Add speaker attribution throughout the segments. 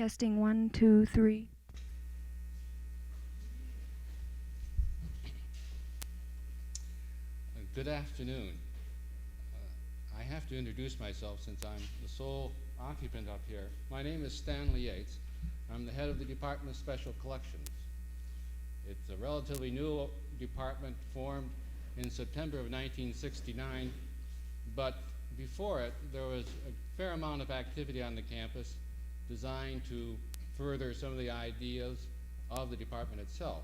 Speaker 1: Testing 1, 2, 3.
Speaker 2: Good afternoon. I have to introduce myself since I'm the sole occupant up here. My name is Stanley Yates. I'm the head of the Department of Special Collections. It's a relatively new department formed in September of 1969, but before it there was a fair amount of activity on the campus designed to further some of the ideas of the department itself.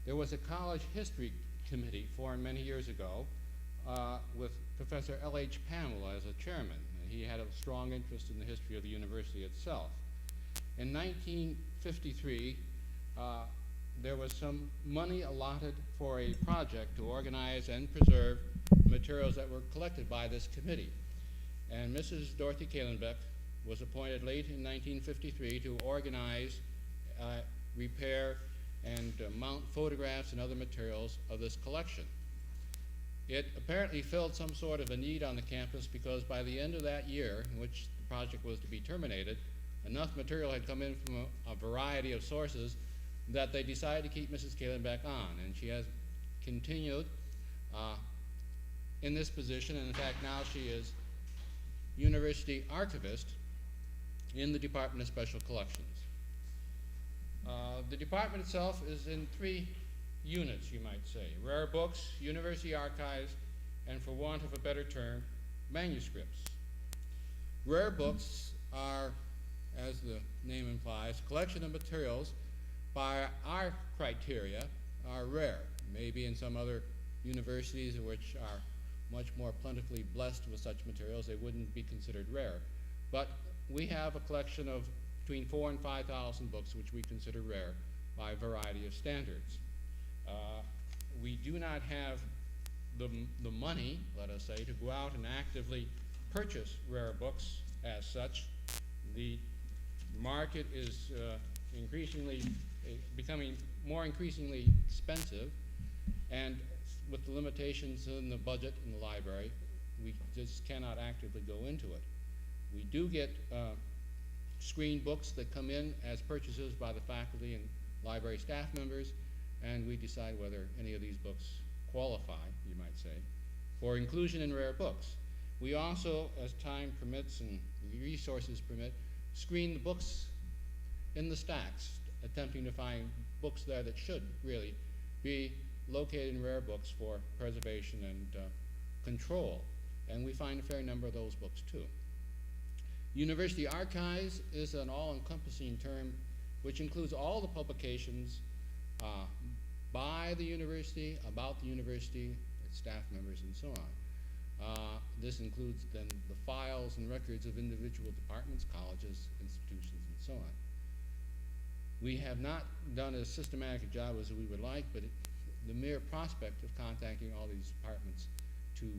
Speaker 2: There was a college history committee formed many years ago with Professor L.H. Pamela as a chairman. And he had a strong interest in the history of the university itself. In 1953, there was some money allotted for a project to organize and preserve materials that were collected by this committee. And Mrs. Dorothy Kahlenbeck was appointed late in 1953 to organize, repair, and mount photographs and other materials of this collection. It apparently filled some sort of a need on the campus because by the end of that year in which the project was to be terminated, enough material had come in from a variety of sources that they decided to keep Mrs. Kahlenbeck on, and she has continued in this position, and in fact now she is university archivist in the Department of Special Collections. The department itself is in 3 units, you might say: rare books, university archives, and for want of a better term, manuscripts. Rare books are, as the name implies, a collection of materials by our criteria are rare. Maybe in some other universities which are much more plentifully blessed with such materials, they wouldn't be considered rare. But we have a collection of between 4,000 and 5,000 books which we consider rare by a variety of standards. We do not have the money, let us say, to go out and actively purchase rare books as such. The market is becoming more increasingly expensive, and with the limitations in the budget in the library, we just cannot actively go into it. We do get screen books that come in as purchases by the faculty and library staff members, and we decide whether any of these books qualify, you might say, for inclusion in rare books. We also, as time permits and resources permit, screen the books in the stacks, attempting to find books there that should really be located in rare books for preservation and control. And we find a fair number of those books too. University archives is an all-encompassing term which includes all the publications by the university, about the university, its staff members, and so on. This includes then the files and records of individual departments, colleges, institutions, and so on. We have not done as systematic a job as we would like, but the mere prospect of contacting all these departments to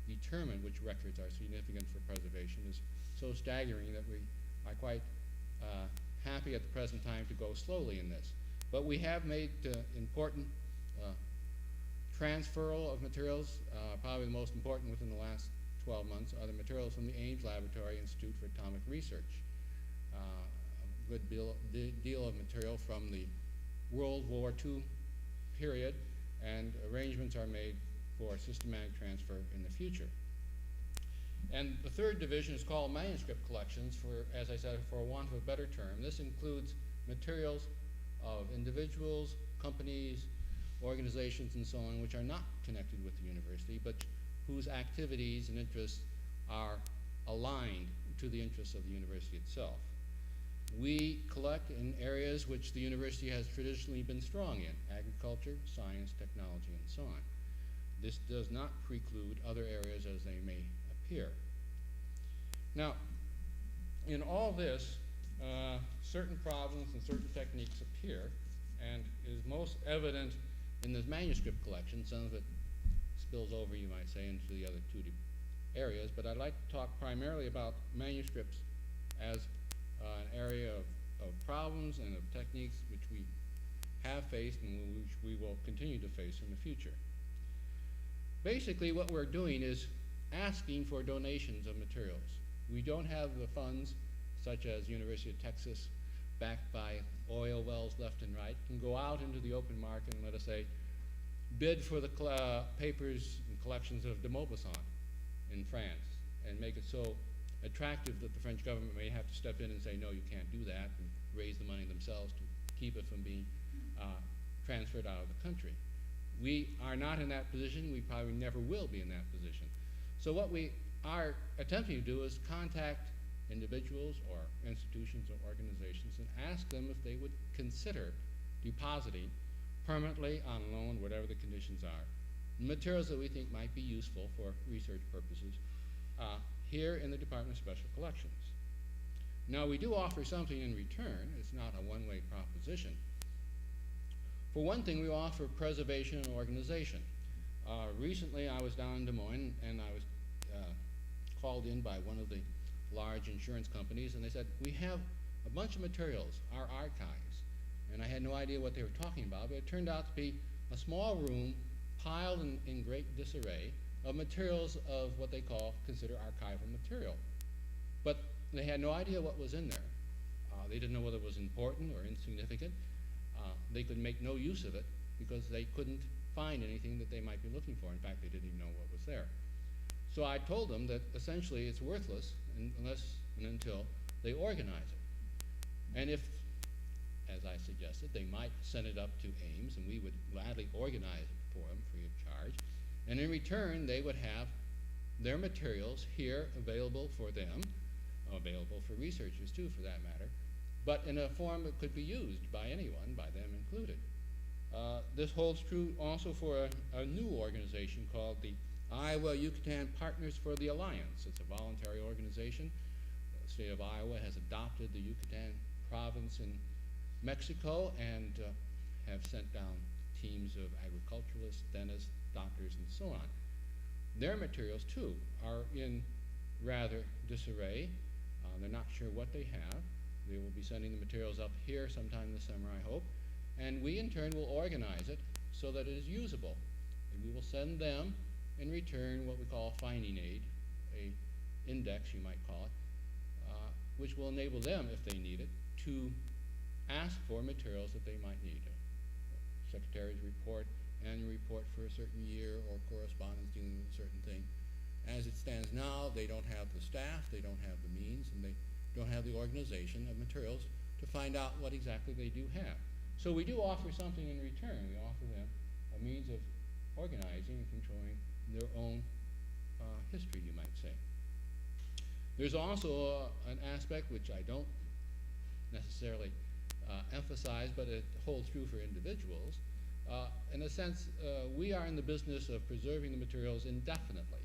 Speaker 2: determine which records are significant for preservation is so staggering that we are quite happy at the present time to go slowly in this. But we have made important transferal of materials. Probably the most important within the last 12 months are the materials from the Ames Laboratory Institute for Atomic Research. A good deal of material from the World War II period, and arrangements are made for systematic transfer in the future. And the third division is called manuscript collections, for, as I said, for want of a better term. This includes materials of individuals, companies, organizations, and so on, which are not connected with the university, but whose activities and interests are aligned to the interests of the university itself. We collect in areas which the university has traditionally been strong in: agriculture, science, technology, and so on. This does not preclude other areas as they may appear. Now, in all this, certain problems and certain techniques appear, and is most evident in the manuscript collection. Some of it spills over, you might say, into the other 2 areas, but I'd like to talk primarily about manuscripts as an area of problems and of techniques which we have faced and which we will continue to face in the future. Basically, what we're doing is asking for donations of materials. We don't have the funds such as University of Texas, backed by oil wells left and right, can go out into the open market and, let us say, bid for the papers and collections of de Maupassant in France and make it so attractive that the French government may have to step in and say, no, you can't do that, and raise the money themselves to keep it from being transferred out of the country. We are not in that position. We probably never will be in that position. So what we are attempting to do is contact individuals or institutions or organizations and ask them if they would consider depositing permanently on loan, whatever the conditions are, materials that we think might be useful for research purposes here in the Department of Special Collections. Now, we do offer something in return. It's not a one-way proposition. For one thing, we offer preservation and organization. Recently, I was down in Des Moines, and I was called in by one of the large insurance companies, and they said, we have a bunch of materials, our archives. And I had no idea what they were talking about, but it turned out to be a small room piled in great disarray of materials of what they consider archival material. But they had no idea what was in there. They didn't know whether it was important or insignificant. They could make no use of it because they couldn't find anything that they might be looking for. In fact, they didn't even know what was there. So I told them that essentially it's worthless unless and until they organize it. And if, as I suggested, they might send it up to Ames, and we would gladly organize it for them free of charge. And in return, they would have their materials here available for them, available for researchers too, for that matter, but in a form that could be used by anyone, by them included. This holds true also for a new organization called the Iowa Yucatan Partners for the Alliance. It's a voluntary organization. The state of Iowa has adopted the Yucatan province in Mexico and have sent down teams of agriculturalists, dentists, doctors, and so on. Their materials, too, are in rather disarray. They're not sure what they have. They will be sending the materials up here sometime this summer, I hope. And we, in turn, will organize it so that it is usable. And we will send them, in return, what we call a finding aid, a index, you might call it, which will enable them, if they need it, to ask for materials that they might need. A secretary's report, annual report for a certain year, or correspondence dealing with a certain thing. As it stands now, they don't have the staff, they don't have the means, and they don't have the organization of materials to find out what exactly they do have. So we do offer something in return. We offer them a means of organizing and controlling their own history, you might say. There's also an aspect which I don't necessarily emphasize, but it holds true for individuals. In a sense, we are in the business of preserving the materials indefinitely.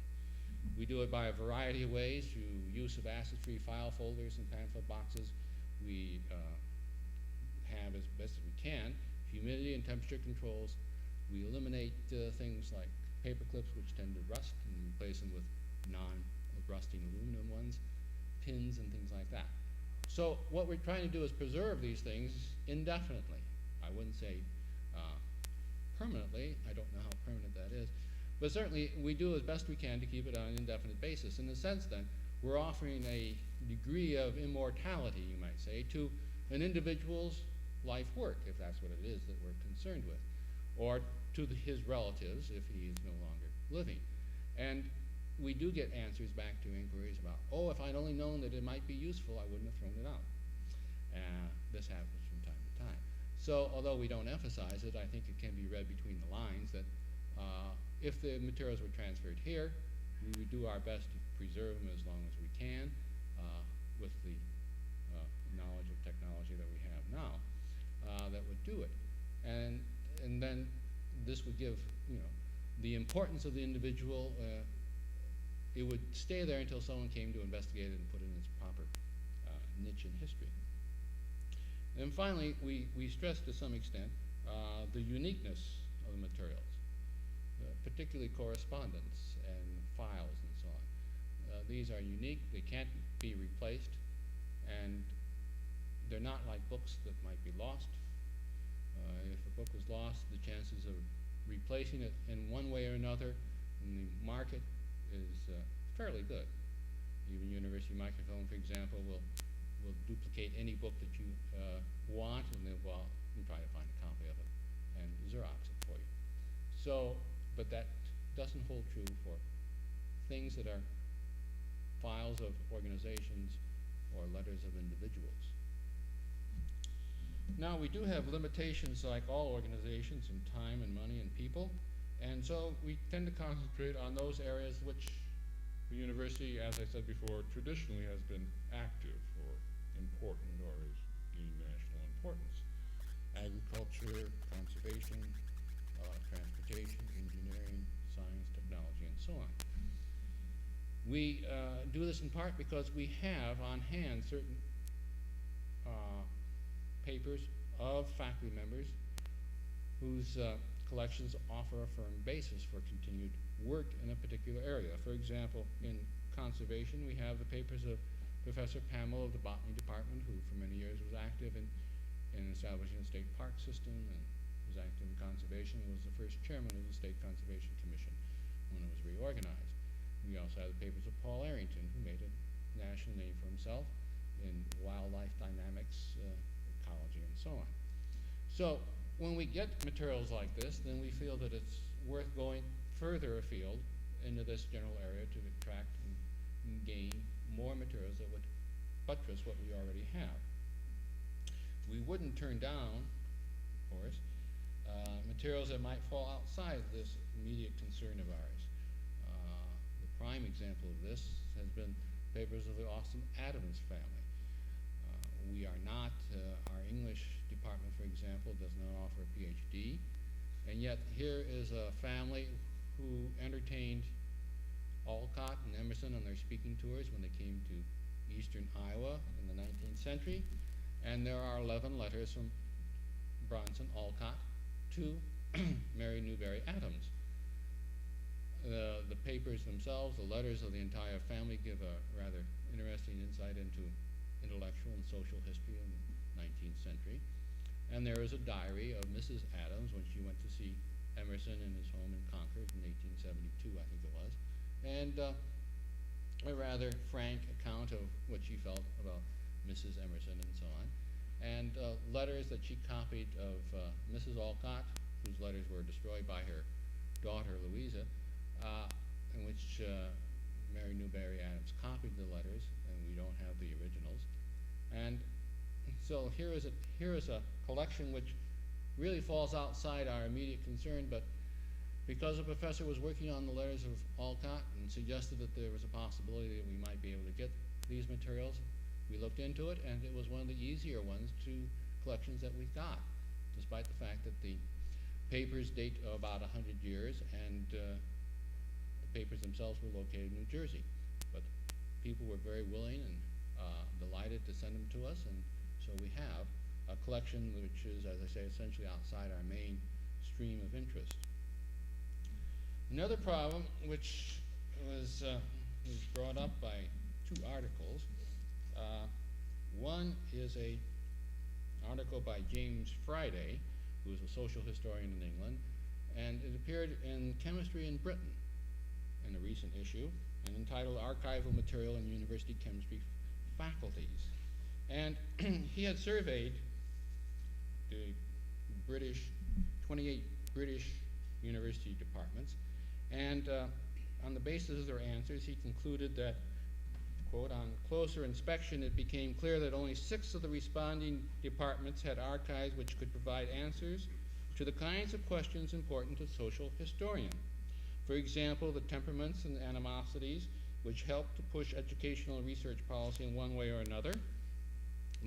Speaker 2: We do it by a variety of ways, through use of acid-free file folders and pamphlet boxes. We have, as best as we can, humidity and temperature controls. We eliminate things like paper clips, which tend to rust, and replace them with non-rusting aluminum ones, pins and things like that. So what we're trying to do is preserve these things indefinitely. I wouldn't say permanently. I don't know how permanent that is. But certainly, we do as best we can to keep it on an indefinite basis. In a sense, then, we're offering a degree of immortality, you might say, to an individual's life work, if that's what it is that we're concerned with, or to his relatives if he is no longer living. And we do get answers back to inquiries about, oh, if I'd only known that it might be useful, I wouldn't have thrown it out. This happens from time to time. So although we don't emphasize it, I think it can be read between the lines that if the materials were transferred here, we would do our best to preserve them as long as we can with the knowledge of technology that we have now that would do it. And then this would give, the importance of the individual. It would stay there until someone came to investigate it and put it in its proper niche in history. And finally, we stress to some extent the uniqueness of the materials. Particularly correspondence and files and so on. These are unique, they can't be replaced, and they're not like books that might be lost. If a book was lost, the chances of replacing it in one way or another in the market is fairly good. Even University Microfilm, for example, will will duplicate any book that you want, and then, well, you can try to find a copy of it and Xerox it for you. So, but that doesn't hold true for things that are files of organizations or letters of individuals. Now, we do have limitations, like all organizations, in time and money and people, and so we tend to concentrate on those areas which the university, as I said before, traditionally has been active or important or is gained national importance. Agriculture, conservation, transportation, engineering, science, technology, and so on. We do this in part because we have on hand certain papers of faculty members whose collections offer a firm basis for continued work in a particular area. For example, in conservation, we have the papers of Professor Pamela of the Botany Department, who for many years was active in establishing a state park system and was active in conservation and was the first chairman of the State Conservation Commission when it was reorganized. We also have the papers of Paul Arrington, who made a national name for himself in wildlife dynamics, ecology, and so on. So when we get materials like this, then we feel that it's worth going further afield into this general area to attract and gain more materials that would buttress what we already have. We wouldn't turn down, of course, materials that might fall outside this immediate concern of ours. The prime example of this has been papers of the Austin Adams family. We are not, our English department, for example, does not offer a PhD, and yet here is a family who entertained Alcott and Emerson on their speaking tours when they came to eastern Iowa in the 19th century, and there are 11 letters from Bronson Alcott to Mary Newberry Adams. The papers themselves, the letters of the entire family, give a rather interesting insight into intellectual and social history in the 19th century. And there is a diary of Mrs. Adams when she went to see Emerson in his home in Concord in 1872, I think it was, and a rather frank account of what she felt about Mrs. Emerson and so on, and letters that she copied of Mrs. Alcott, whose letters were destroyed by her daughter Louisa, in which Mary Newberry Adams copied the letters, and we don't have the originals. And so here is a collection which really falls outside our immediate concern, but because the professor was working on the letters of Alcott and suggested that there was a possibility that we might be able to get these materials, we looked into it, and it was one of the easier ones to collections that we've got, despite the fact that the papers date about 100 years, and the papers themselves were located in New Jersey. But people were very willing and delighted to send them to us, and so we have a collection which is, as I say, essentially outside our main stream of interest. Another problem which was brought up by two articles. One is an article by James Friday, who is a social historian in England, and it appeared in Chemistry in Britain in a recent issue, and entitled Archival Material in University Chemistry Faculties. And he had surveyed the 28 British university departments, and on the basis of their answers, he concluded that, quote, on closer inspection, it became clear that only 6 of the responding departments had archives which could provide answers to the kinds of questions important to social historian. For example, the temperaments and animosities which help to push educational and research policy in one way or another,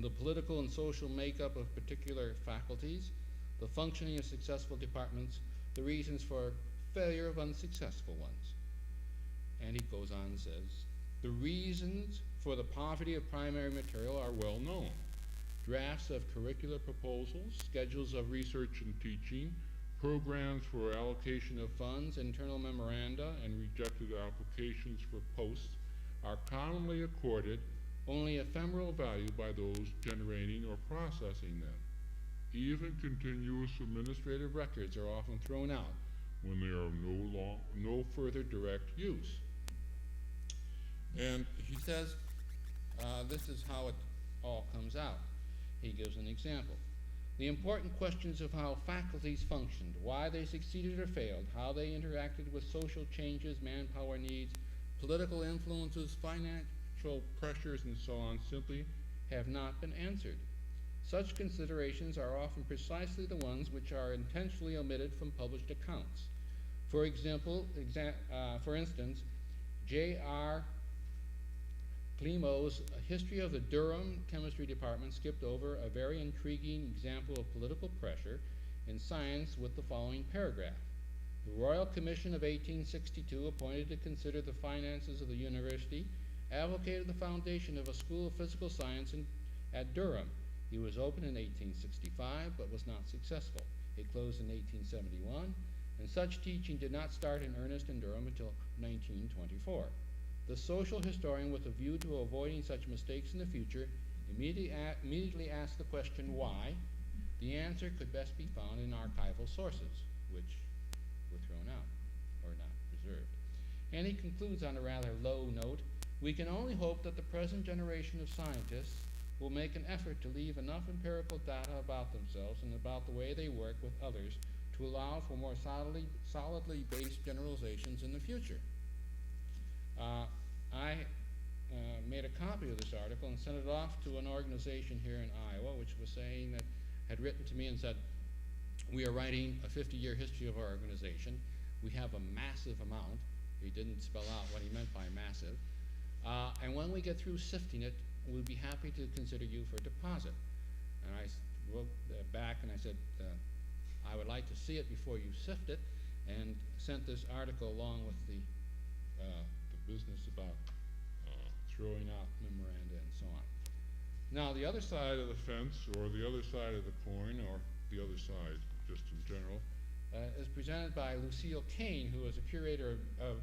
Speaker 2: the political and social makeup of particular faculties, the functioning of successful departments, the reasons for failure of unsuccessful ones. And he goes on and says, the reasons for the poverty of primary material are well known. Drafts of curricular proposals, schedules of research and teaching, programs for allocation of funds, internal memoranda, and rejected applications for posts are commonly accorded only ephemeral value by those generating or processing them. Even continuous administrative records are often thrown out when they are of no further direct use. And he says this is how it all comes out. He gives an example. The important questions of how faculties functioned, why they succeeded or failed, how they interacted with social changes, manpower needs, political influences, financial pressures, and so on, simply have not been answered. Such considerations are often precisely the ones which are intentionally omitted from published accounts. For instance, J.R. Klimo's History of the Durham Chemistry Department skipped over a very intriguing example of political pressure in science with the following paragraph. The Royal Commission of 1862, appointed to consider the finances of the university, advocated the foundation of a school of physical science at Durham. It was opened in 1865, but was not successful. It closed in 1871, and such teaching did not start in earnest in Durham until 1924. The social historian, with a view to avoiding such mistakes in the future, immediately asked the question why. The answer could best be found in archival sources, which were thrown out or not preserved. And he concludes on a rather low note, we can only hope that the present generation of scientists will make an effort to leave enough empirical data about themselves and about the way they work with others to allow for more solidly based generalizations in the future. I made a copy of this article and sent it off to an organization here in Iowa, which was saying that, had written to me and said, we are writing a 50-year history of our organization. We have a massive amount. He didn't spell out what he meant by massive. And when we get through sifting it, we'll be happy to consider you for deposit. And I wrote back and I said, I would like to see it before you sift it, and sent this article along with the business about throwing out memoranda and so on. Now, the other side of the fence, or the other side of the coin, or the other side, just in general, is presented by Lucille Kane, who is the curator of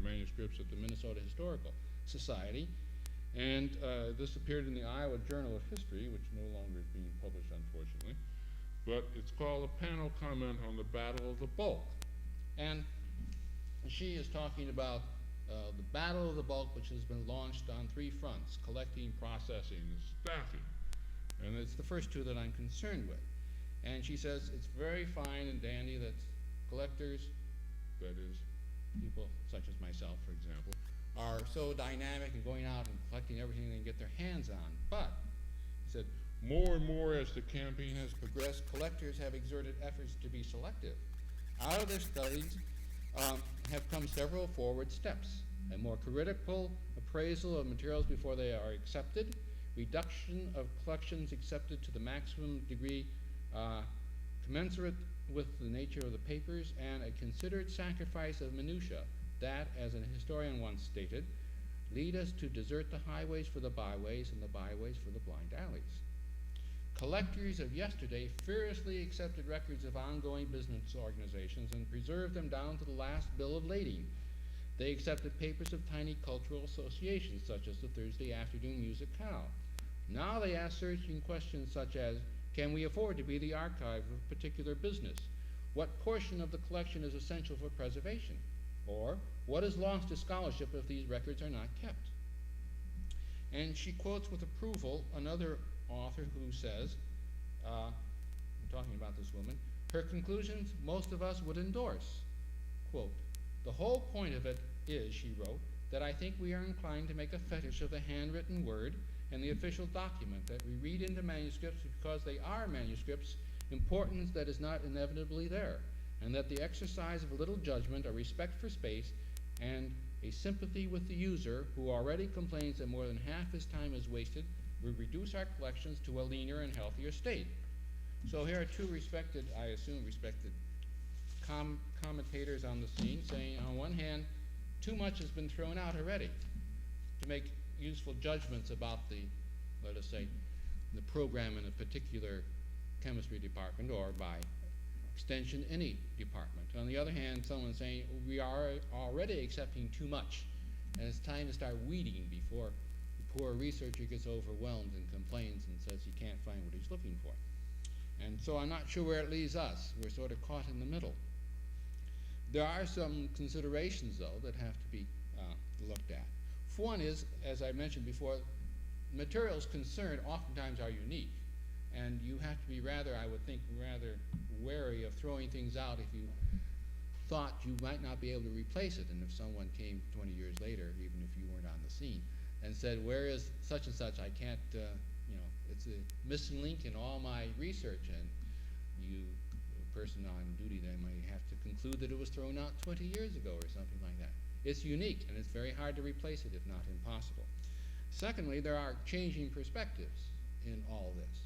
Speaker 2: manuscripts at the Minnesota Historical Society. And this appeared in the Iowa Journal of History, which no longer is being published, unfortunately. But it's called A Panel Comment on the Battle of the Bulk. And she is talking about the Battle of the Bulk, which has been launched on 3 fronts: collecting, processing, and staffing. And it's the first 2 that I'm concerned with. And she says it's very fine and dandy that collectors, that is, people such as myself, for example, are so dynamic and going out and collecting everything they can get their hands on. But, he said, more and more as the campaign has progressed, collectors have exerted efforts to be selective. Out of their studies have come several forward steps: a more critical appraisal of materials before they are accepted, reduction of collections accepted to the maximum degree commensurate with the nature of the papers, and a considered sacrifice of minutiae that, as a historian once stated, lead us to desert the highways for the byways and the byways for the blind alleys. Collectors of yesterday furiously accepted records of ongoing business organizations and preserved them down to the last bill of lading. They accepted papers of tiny cultural associations, such as the Thursday Afternoon Musicale. Now they ask searching questions such as, can we afford to be the archive of a particular business? What portion of the collection is essential for preservation? Or, what is lost to scholarship if these records are not kept? And she quotes with approval another author who says, I'm talking about this woman, her conclusions most of us would endorse. Quote, the whole point of it is, she wrote, that I think we are inclined to make a fetish of the handwritten word and the official document, that we read into manuscripts because they are manuscripts importance that is not inevitably there, and that the exercise of a little judgment, a respect for space, and a sympathy with the user who already complains that more than half his time is wasted will reduce our collections to a leaner and healthier state. So here are 2 respected, I assume respected, commentators on the scene saying, on one hand, too much has been thrown out already to make useful judgments about the, let us say, the program in a particular chemistry department, or by extension any department. On the other hand, someone's saying we are already accepting too much, and it's time to start weeding before the poor researcher gets overwhelmed and complains and says he can't find what he's looking for. And so I'm not sure where it leaves us. We're sort of caught in the middle. There are some considerations, though, that have to be looked at. One is, as I mentioned before, materials concerned oftentimes are unique, and you have to be rather, I would think, rather wary of throwing things out if you thought you might not be able to replace it. And if someone came 20 years later, even if you weren't on the scene, and said, where is such and such, I can't, it's a missing link in all my research, and you, the person on duty then might have to conclude that it was thrown out 20 years ago or something like that. It's unique, and it's very hard to replace it, if not impossible. Secondly, there are changing perspectives in all this.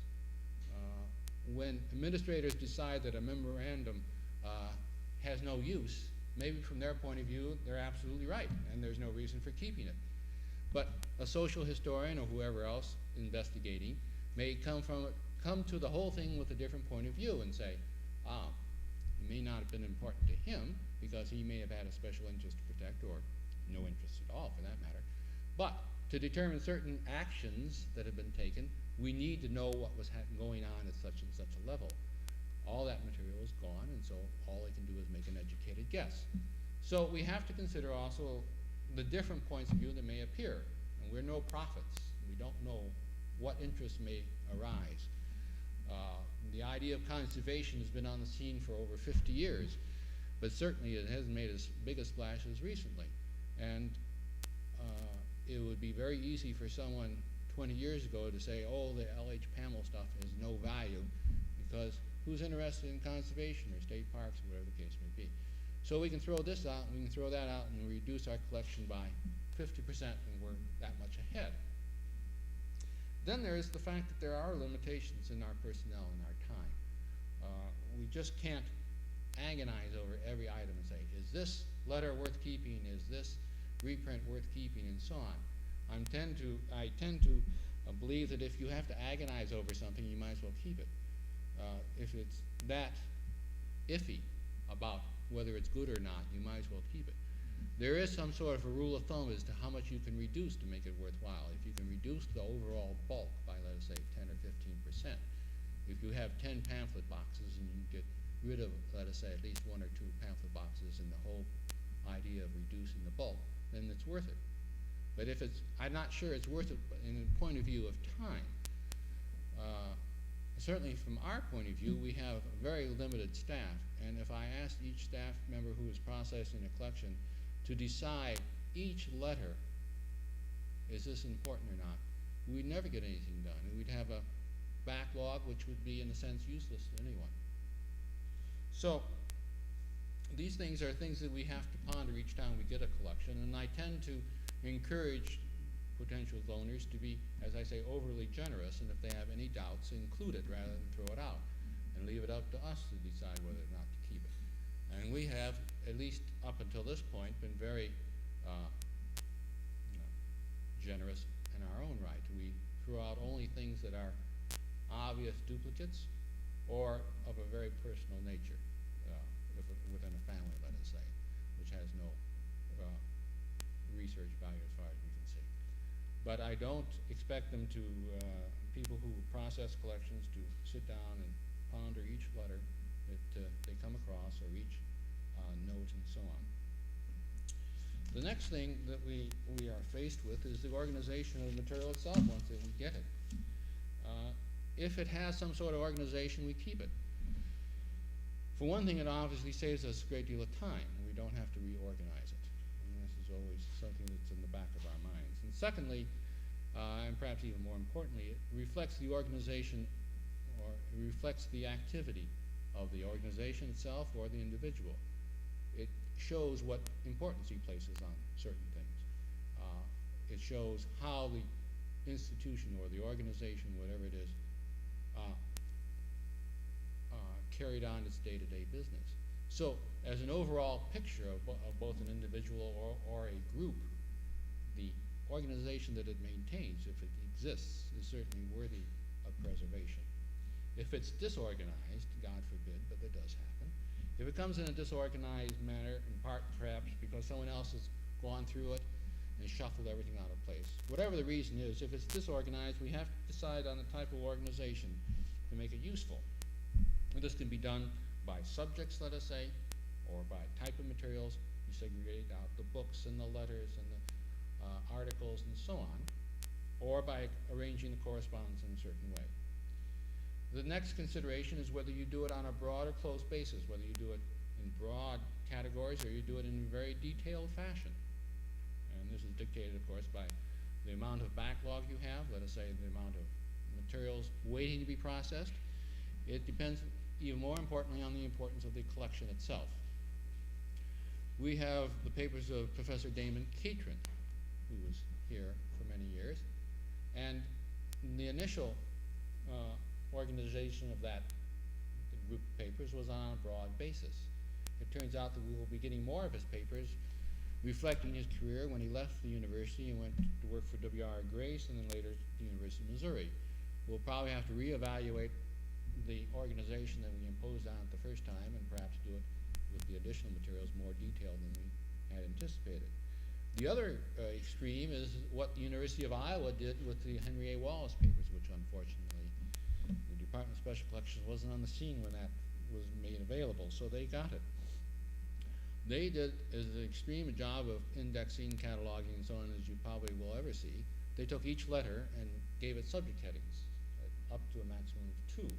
Speaker 2: When administrators decide that a memorandum has no use, maybe from their point of view, they're absolutely right, and there's no reason for keeping it. But a social historian or whoever else investigating may come to the whole thing with a different point of view and say, it may not have been important to him because he may have had a special interest to protect, or no interest at all for that matter. But to determine certain actions that have been taken, we need to know what was going on at such and such a level. All that material is gone, and so all they can do is make an educated guess. So we have to consider also the different points of view that may appear. And we're no prophets. We don't know what interests may arise. The idea of conservation has been on the scene for over 50 years, but certainly it hasn't made as big a splash as recently. And it would be very easy for someone 20 years ago to say, oh, the L.H. Pamela stuff has no value, because who's interested in conservation or state parks or whatever the case may be? So we can throw this out, and we can throw that out, and reduce our collection by 50%, and we're that much ahead. Then there is the fact that there are limitations in our personnel and our time. We just can't agonize over every item and say, is this letter worth keeping? Is this reprint worth keeping? And so on. I tend to believe that if you have to agonize over something, you might as well keep it. If it's that iffy about whether it's good or not, you might as well keep it. There is some sort of a rule of thumb as to how much you can reduce to make it worthwhile. If you can reduce the overall bulk by, let us say, 10 or 15%, if you have 10 pamphlet boxes and you get rid of, let us say, at least 1 or 2 pamphlet boxes, and the whole idea of reducing the bulk, then it's worth it. But if it's, I'm not sure it's worth it in the point of view of time. Certainly from our point of view, we have a very limited staff, and if I asked each staff member who is processing a collection to decide each letter, is this important or not, we'd never get anything done, and we'd have a backlog which would be, in a sense, useless to anyone. So these things are things that we have to ponder each time we get a collection, and I tend to encourage potential donors to be, as I say, overly generous, and if they have any doubts, include it rather than throw it out, and leave it up to us to decide whether or not to keep it. And we have, at least up until this point, been very generous in our own right. We throw out only things that are obvious duplicates or of a very personal nature, within a family, let us say, which has no research value as far as we can see. But I don't expect them to, people who process collections, to sit down and ponder each letter that they come across, or each note, and so on. The next thing that we are faced with is the organization of the material itself once that we get it. If it has some sort of organization, we keep it. For one thing, it obviously saves us a great deal of time. We don't have to reorganize it. And this is always something that's in the back of our minds. And secondly, and perhaps even more importantly, it reflects the organization, or it reflects the activity of the organization itself or the individual. It shows what importance he places on certain things. It shows how the institution or the organization, whatever it is, carried on its day-to-day business. So, as an overall picture of both an individual or a group, the organization that it maintains, if it exists, is certainly worthy of preservation. If it's disorganized, God forbid, but that does happen, if it comes in a disorganized manner, in part perhaps because someone else has gone through it and shuffled everything out of place, whatever the reason is, if it's disorganized, we have to decide on the type of organization to make it useful. And this can be done by subjects, let us say, or by type of materials. You segregate out the books and the letters and the articles and so on. or by arranging the correspondence in a certain way. The next consideration is whether you do it on a broad or close basis, whether you do it in broad categories or you do it in a very detailed fashion. And this is dictated, of course, by the amount of backlog you have, let us say the amount of materials waiting to be processed. It depends even more importantly on the importance of the collection itself. We have the papers of Professor Damon Catron, who was here for many years, and the initial organization of that group of papers was on a broad basis. It turns out that we will be getting more of his papers reflecting his career when he left the university and went to work for W.R. Grace and then later the University of Missouri. We'll probably have to reevaluate the organization that we imposed on it the first time and perhaps do it with the additional materials more detailed than we had anticipated. The other extreme is what the University of Iowa did with the Henry A. Wallace papers, which unfortunately the Department of Special Collections wasn't on the scene when that was made available, so they got it. They did as an extreme job of indexing, cataloging, and so on as you probably will ever see. They took each letter and gave it subject headings, up to a maximum of 2.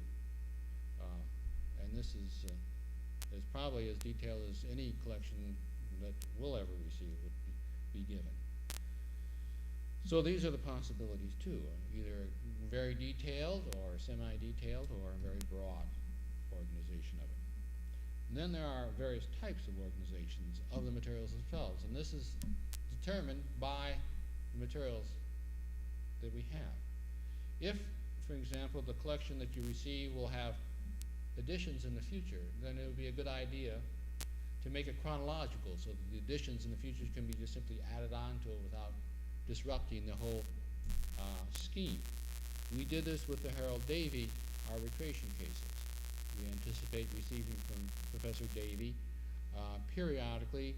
Speaker 2: And this is probably as detailed as any collection that we'll ever receive would be given. So these are the possibilities too, either very detailed or semi-detailed or a very broad organization of it. And then there are various types of organizations of the materials themselves, and this is determined by the materials that we have. If, for example, the collection that you receive will have additions in the future, then it would be a good idea to make it chronological so that the additions in the future can be just simply added on to it without disrupting the whole scheme. We did this with the Harold Davy arbitration cases. We anticipate receiving from Professor Davy periodically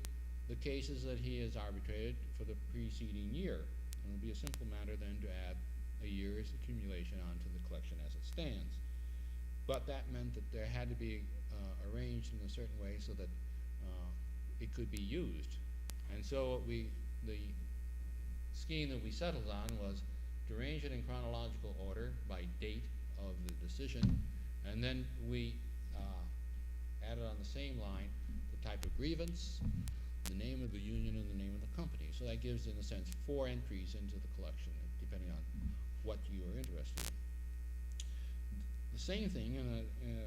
Speaker 2: the cases that he has arbitrated for the preceding year. And it will be a simple matter then to add a year's accumulation onto the collection as it stands. But that meant that there had to be arranged in a certain way so that it could be used. And so the scheme that we settled on was to arrange it in chronological order by date of the decision, and then we added on the same line the type of grievance, the name of the union, and the name of the company. So that gives, in a sense, 4 entries into the collection, depending on what you are interested in. The same thing in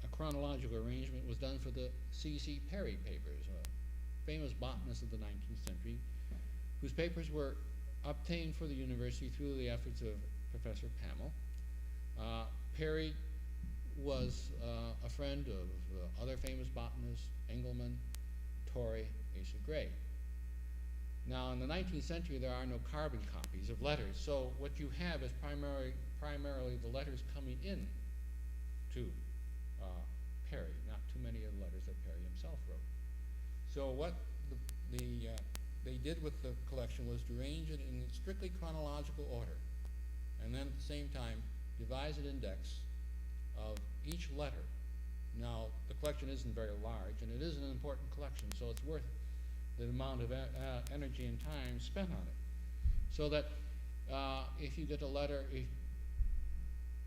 Speaker 2: a chronological arrangement was done for the C.C. Perry papers, a famous botanist of the 19th century, whose papers were obtained for the university through the efforts of Professor Pamel. Perry was a friend of other famous botanists, Engelmann, Torrey, Asa Gray. Now, in the 19th century, there are no carbon copies of letters, so what you have is primarily the letters coming in to Perry, not too many of the letters that Perry himself wrote. So what they did with the collection was to arrange it in strictly chronological order, and then at the same time devise an index of each letter. Now, the collection isn't very large, and it is an important collection, so it's worth the amount of energy and time spent on it. So that if you get a letter, if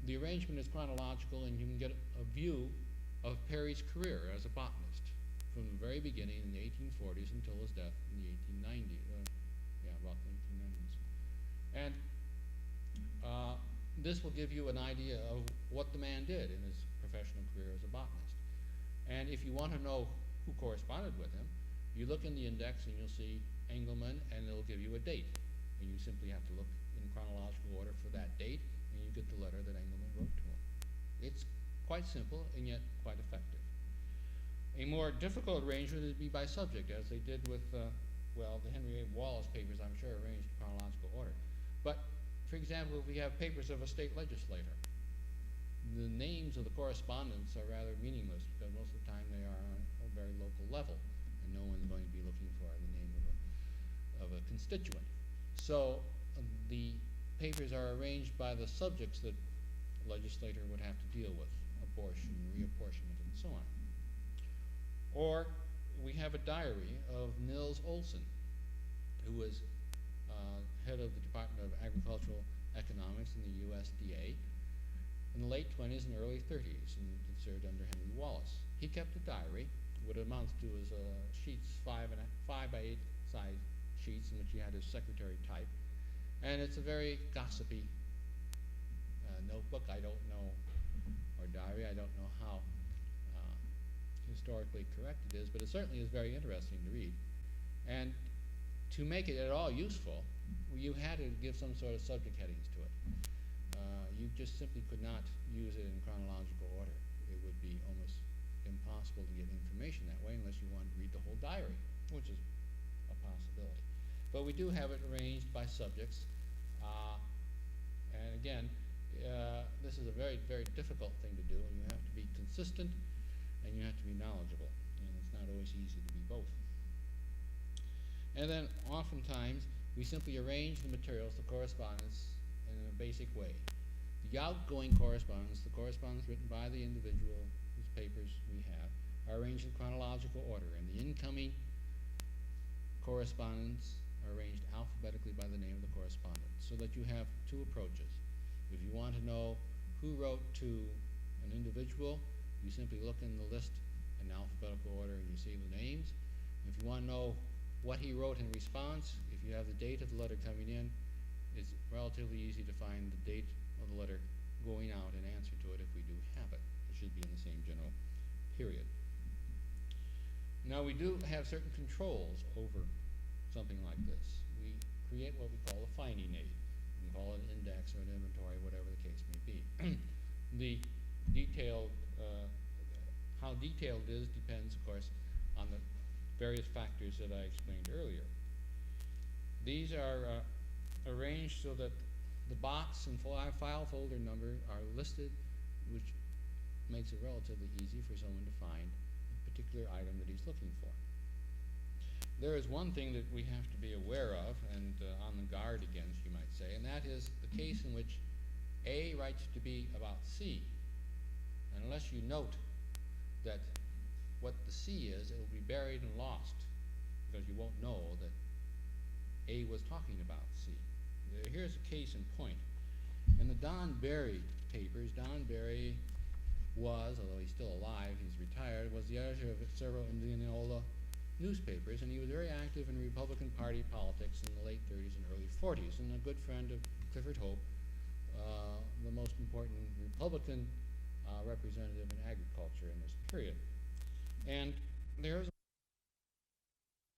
Speaker 2: the arrangement is chronological, and you can get a view of Perry's career as a botanist from the very beginning in the 1840s until his death in the 1890s, about the 1890s. And this will give you an idea of what the man did in his professional career as a botanist. And if you want to know who corresponded with him, you look in the index and you'll see Engelmann, and it'll give you a date. And you simply have to look in chronological order for that date, and you get the letter that Engelmann wrote to him. It's quite simple and yet quite effective. A more difficult arrangement would be by subject, as they did with, the Henry A. Wallace papers, I'm sure, arranged in chronological order. But, for example, if we have papers of a state legislator, the names of the correspondents are rather meaningless because most of the time they are on a very local level, and no one's going to be looking for the name of a constituent. So the papers are arranged by the subjects that the legislator would have to deal with, abortion, reapportionment, and so on. Or we have a diary of Nils Olson, who was head of the Department of Agricultural Economics in the USDA in the late 20s and early 30s, and it served under Henry Wallace. He kept a diary, what it amounts to is sheets, 5 by 8 size sheets, in which he had his secretary type. And it's a very gossipy notebook. I don't know, or diary, I don't know how historically correct it is, but it certainly is very interesting to read. And to make it at all useful, you had to give some sort of subject headings to it. You just simply could not use it in chronological order. It would be almost impossible to get information that way unless you wanted to read the whole diary, which is a possibility. But we do have it arranged by subjects. And again, this is a very, very difficult thing to do, and you have to be consistent and you have to be knowledgeable. And it's not always easy to be both. And then oftentimes, we simply arrange the materials, the correspondence, in a basic way. The outgoing correspondence, the correspondence written by the individual whose papers we have, are arranged in chronological order, and the incoming correspondence are arranged alphabetically by the name of the correspondent, so that you have two approaches. If you want to know who wrote to an individual, you simply look in the list in alphabetical order and you see the names. If you want to know what he wrote in response, if you have the date of the letter coming in, it's relatively easy to find the date of the letter going out and answer to it if we do have it. It should be in the same general period. Now we do have certain controls over something like this. We create what we call a finding aid. We can call it an index or an inventory, whatever the case may be. The detailed, how detailed it is depends, of course, on the various factors that I explained earlier. These are arranged so that the box and file folder number are listed, which makes it relatively easy for someone to find a particular item that he's looking for. There is one thing that we have to be aware of and on the guard against, you might say, and that is the case in which A writes to B about C. And unless you note that what the C is, it will be buried and lost, because you won't know that A was talking about C. Here's a case in point. In the Don Berry papers, Don Berry was, although he's still alive, he's retired, was the editor of several Indianola newspapers, and he was very active in Republican Party politics in the late 30s and early 40s, and a good friend of Clifford Hope, the most important Republican representative in agriculture in this period. And there's